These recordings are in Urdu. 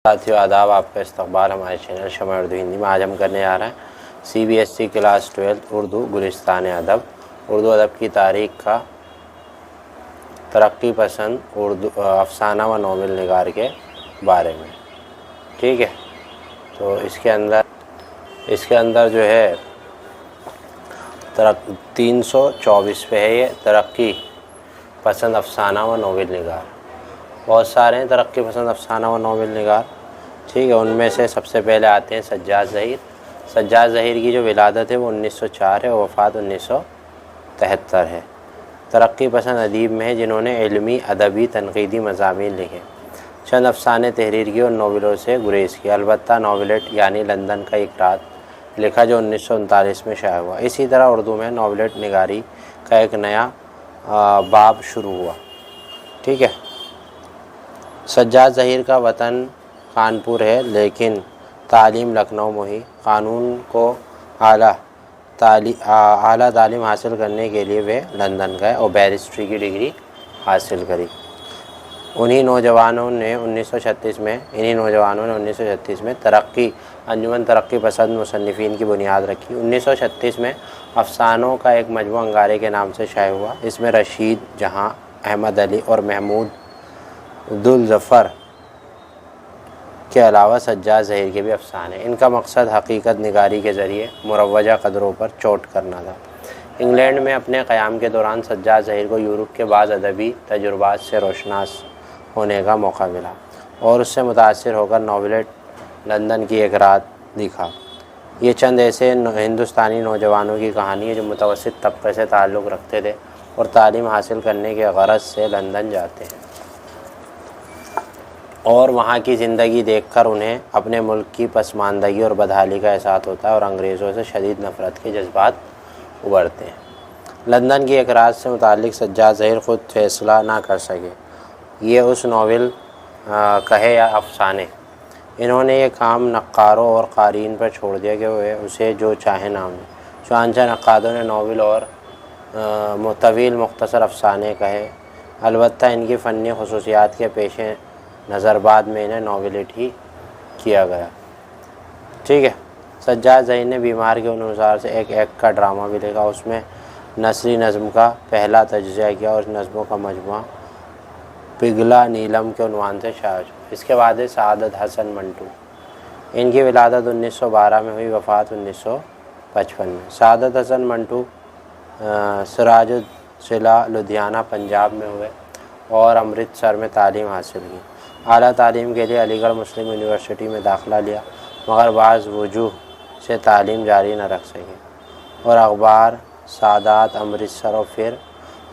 ساتھیو آداب، آپ کا استقبال ہمارے چینل شمع اردو ہندی میں۔ آج ہم کرنے جا رہے ہیں CBSE کلاس 12 اردو گلستان ادب، اردو ادب کی تاریخ کا ترقی پسند اردو افسانہ و ناول نگار کے بارے میں۔ ٹھیک ہے، تو اس کے اندر جو ہے 324 پہ ہے، یہ ترقی پسند افسانہ و ناول نگار۔ بہت سارے ہیں ترقی پسند افسانہ و ناول نگار، ٹھیک ہے۔ ان میں سے سب سے پہلے آتے ہیں سجاد ظہیر۔ سجاد ظہیر کی جو ولادت ہے وہ 1904 ہے اور وفات 1973 ہے۔ ترقی پسند ادیب میں ہے جنہوں نے علمی، ادبی، تنقیدی مضامین لکھے، چند افسانے تحریر کی اور ناولوں سے گریز کی۔ البتہ ناولٹ یعنی لندن کا ایک رات لکھا جو 1939 میں شائع ہوا۔ اسی طرح اردو میں ناولٹ نگاری کا ایک نیا باب شروع ہوا، ٹھیک ہے۔ سجاد ظہیر کا وطن کانپور ہے لیکن تعلیم لکھنؤ میں ہوئی۔ قانون کو اعلیٰ تعلیم حاصل کرنے کے لیے وہ لندن گئے اور بیرسٹری کی ڈگری حاصل کری۔ انہی نوجوانوں نے 1936 میں انجمن ترقی پسند مصنفین کی بنیاد رکھی۔ 1936 میں افسانوں کا ایک مجموعہ انگارے کے نام سے شائع ہوا۔ اس میں رشید جہاں، احمد علی اور محمود ذوالظفر کے علاوہ سجاد ظہیر کے بھی افسانے۔ ان کا مقصد حقیقت نگاری کے ذریعے مروجہ قدروں پر چوٹ کرنا تھا۔ انگلینڈ میں اپنے قیام کے دوران سجاد ظہیر کو یورپ کے بعض ادبی تجربات سے روشناس ہونے کا موقع ملا اور اس سے متاثر ہو کر ناولٹ لندن کی ایک رات لکھا۔ یہ چند ایسے ہندوستانی نوجوانوں کی کہانی ہے جو متوسط طبقے سے تعلق رکھتے تھے اور تعلیم حاصل کرنے کے غرض سے لندن جاتے ہیں، اور وہاں کی زندگی دیکھ کر انہیں اپنے ملک کی پسماندگی اور بدحالی کا احساس ہوتا ہے اور انگریزوں سے شدید نفرت کے جذبات ابھرتے ہیں۔ لندن کی ایک رات سے متعلق سجاد ظہیر خود فیصلہ نہ کر سکے یہ اس ناول کہے یا افسانے۔ انہوں نے یہ کام نقاروں اور قارئین پر چھوڑ دیا کہ وہ اسے جو چاہے نام دیں۔ چنانچہ نقادوں نے ناول اور طویل مختصر افسانے کہے، البتہ ان کی فنی خصوصیات کے پیش نظر بعد میں انہیں ناولٹ ہی کیا گیا، ٹھیک ہے۔ سجاد ظہیر نے بیمار کے انحصار سے ایک کا ڈرامہ بھی لکھا۔ اس میں نثری نظم کا پہلا تجزیہ کیا اور اس نظموں کا مجموعہ پگھلا نیلم کے عنوان سے شائع ہوا۔ اس کے بعد ہے سعادت حسن منٹو۔ ان کی ولادت 1912 میں ہوئی، وفات 1955 میں۔ سعادت حسن منٹو سراج الضلع لدھیانہ پنجاب میں ہوئے اور امرتسر میں تعلیم حاصل کی۔ اعلیٰ تعلیم کے لیے علی گڑھ مسلم یونیورسٹی میں داخلہ لیا مگر بعض وجوہ سے تعلیم جاری نہ رکھ سکے اور اخبار سادات امرتسر اور پھر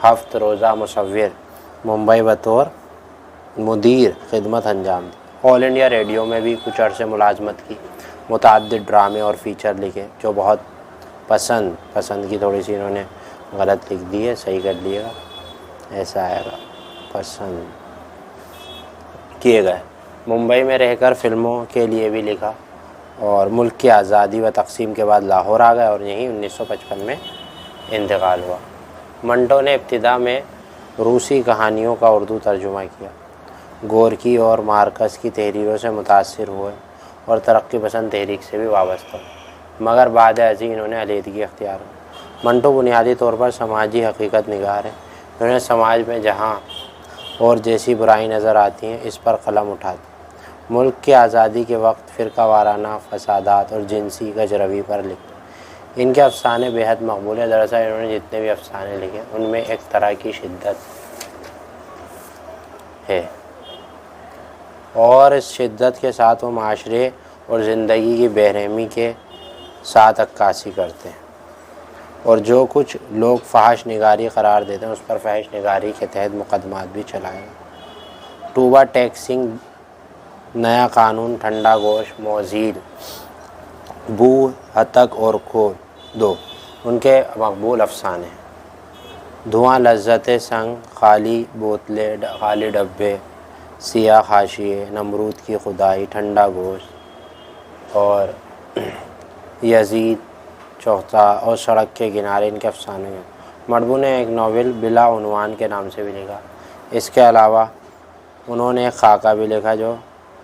ہفت روزہ مصور ممبئی بطور مدیر خدمت انجام دی۔ آل انڈیا ریڈیو میں بھی کچھ عرصے ملازمت کی۔ متعدد ڈرامے اور فیچر لکھے جو بہت پسند کی تھوڑی سی انہوں نے غلط لکھ دی ہے، صحیح کر لیے گا، ایسا آئے گا، پسند کیے گئے۔ ممبئی میں رہ کر فلموں کے لیے بھی لکھا اور ملک کی آزادی و تقسیم کے بعد لاہور آ گئے اور یہیں 1955 میں انتقال ہوا۔ منٹو نے ابتدا میں روسی کہانیوں کا اردو ترجمہ کیا، گورکی اور مارکس کی تحریروں سے متاثر ہوئے اور ترقی پسند تحریک سے بھی وابستہ ہوئے، مگر بعد ازیں انہوں نے علیحدگی اختیار کی۔ منٹو بنیادی طور پر سماجی حقیقت نگار ہیں۔ انہوں نے سماج میں جہاں اور جیسی برائی نظر آتی ہیں اس پر قلم اٹھاتے۔ ملک کی آزادی کے وقت فرقہ وارانہ فسادات اور جنسی کجروی پر لکھتے۔ ان کے افسانے بے حد مقبول ہیں۔ دراصل انہوں نے جتنے بھی افسانے لکھے ان میں ایک طرح کی شدت ہے اور اس شدت کے ساتھ وہ معاشرے اور زندگی کی بے رحمی کے ساتھ عکاسی کرتے ہیں اور جو کچھ لوگ فحش نگاری قرار دیتے ہیں اس پر فحش نگاری کے تحت مقدمات بھی چلائے گئے۔ ٹوبا ٹیکسنگ، نیا قانون، ٹھنڈا گوشت، موذیل، بو، ہتک اور کھو دو ان کے مقبول افسانے ہیں۔ دھواں، لذت سنگ، خالی بوتلیں، خالی ڈبے، سیاہ حاشیے، نمرود کی خدائی، ٹھنڈا گوشت اور یزید چوتھا اور سڑک کے کنارے ان کے افسانے ہیں۔ مڑبو نے ایک ناول بلا عنوان کے نام سے بھی لکھا۔ اس کے علاوہ انہوں نے ایک خاکہ بھی لکھا جو